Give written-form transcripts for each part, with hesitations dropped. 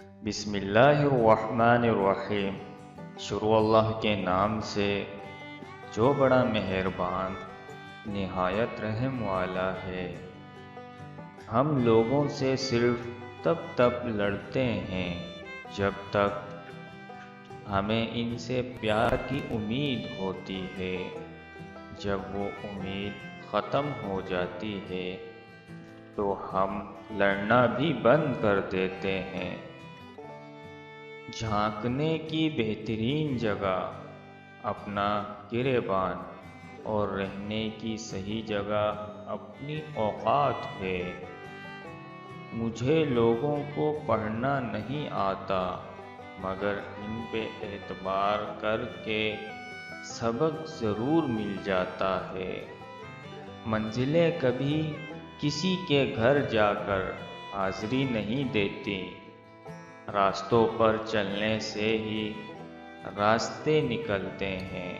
بسم اللہ الرحمن الرحیم۔ شروع اللہ کے نام سے جو بڑا مہربان نہایت رحم والا ہے۔ ہم لوگوں سے صرف تب لڑتے ہیں جب تک ہمیں ان سے پیار کی امید ہوتی ہے۔ جب وہ امید ختم ہو جاتی ہے تو ہم لڑنا بھی بند کر دیتے ہیں۔ جھانکنے کی بہترین جگہ اپنا گریبان اور رہنے کی صحیح جگہ اپنی اوقات ہے۔ مجھے لوگوں کو پڑھنا نہیں آتا، مگر ان پہ اعتبار کر کے سبق ضرور مل جاتا ہے۔ منزلیں کبھی کسی کے گھر جا کر حاضری نہیں دیتی، راستوں پر چلنے سے ہی راستے نکلتے ہیں۔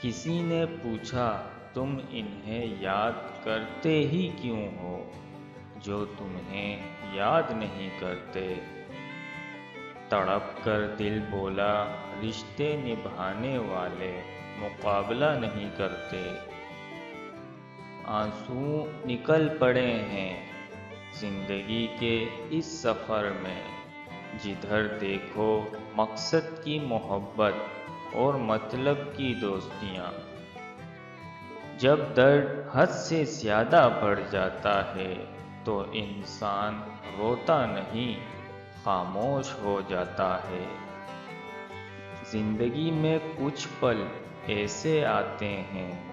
کسی نے پوچھا تم انہیں یاد کرتے ہی کیوں ہو جو تمہیں یاد نہیں کرتے؟ تڑپ کر دل بولا رشتے نبھانے والے مقابلہ نہیں کرتے۔ آنسو نکل پڑے ہیں زندگی کے اس سفر میں، جدھر دیکھو مقصد کی محبت اور مطلب کی دوستیاں۔ جب درد حد سے زیادہ بڑھ جاتا ہے تو انسان روتا نہیں، خاموش ہو جاتا ہے۔ زندگی میں کچھ پل ایسے آتے ہیں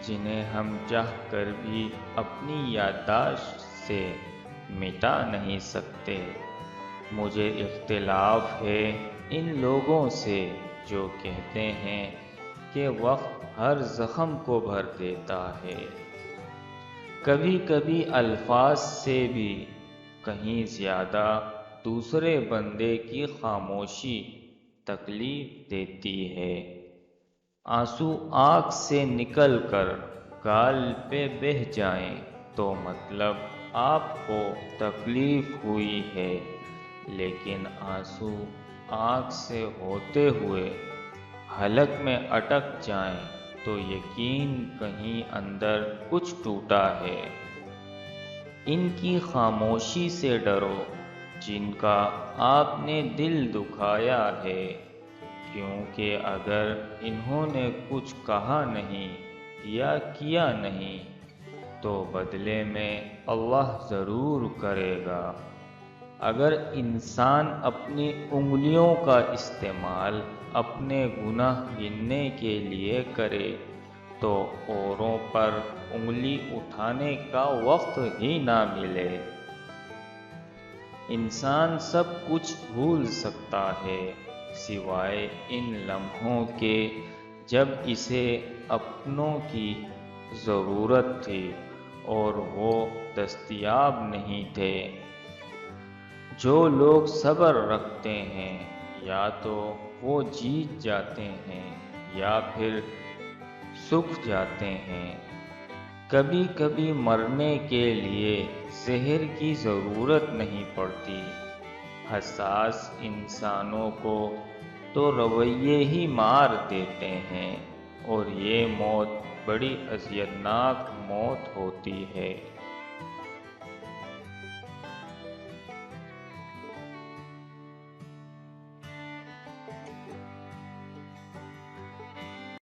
جنہیں ہم چاہ کر بھی اپنی یادداشت سے مٹا نہیں سکتے۔ مجھے اختلاف ہے ان لوگوں سے جو کہتے ہیں کہ وقت ہر زخم کو بھر دیتا ہے۔ کبھی کبھی الفاظ سے بھی کہیں زیادہ دوسرے بندے کی خاموشی تکلیف دیتی ہے۔ آنسو آنکھ سے نکل کر گال پہ بہہ جائیں تو مطلب آپ کو تکلیف ہوئی ہے، لیکن آنسو آنکھ سے ہوتے ہوئے حلق میں اٹک جائیں تو یقین کہیں اندر کچھ ٹوٹا ہے۔ ان کی خاموشی سے ڈرو جن کا آپ نے دل دکھایا ہے، کیونکہ اگر انہوں نے کچھ کہا نہیں یا کیا نہیں تو بدلے میں اللہ ضرور کرے گا۔ اگر انسان اپنی انگلیوں کا استعمال اپنے گناہ گننے کے لیے کرے تو اوروں پر انگلی اٹھانے کا وقت ہی نہ ملے۔ انسان سب کچھ بھول سکتا ہے سوائے ان لمحوں کے جب اسے اپنوں کی ضرورت تھی اور وہ دستیاب نہیں تھے۔ جو لوگ صبر رکھتے ہیں یا تو وہ جیت جاتے ہیں یا پھر سوکھ جاتے ہیں۔ کبھی کبھی مرنے کے لیے زہر کی ضرورت نہیں پڑتی، حساس انسانوں کو تو رویے ہی مار دیتے ہیں، اور یہ موت بڑی اذیتناک موت ہوتی ہے۔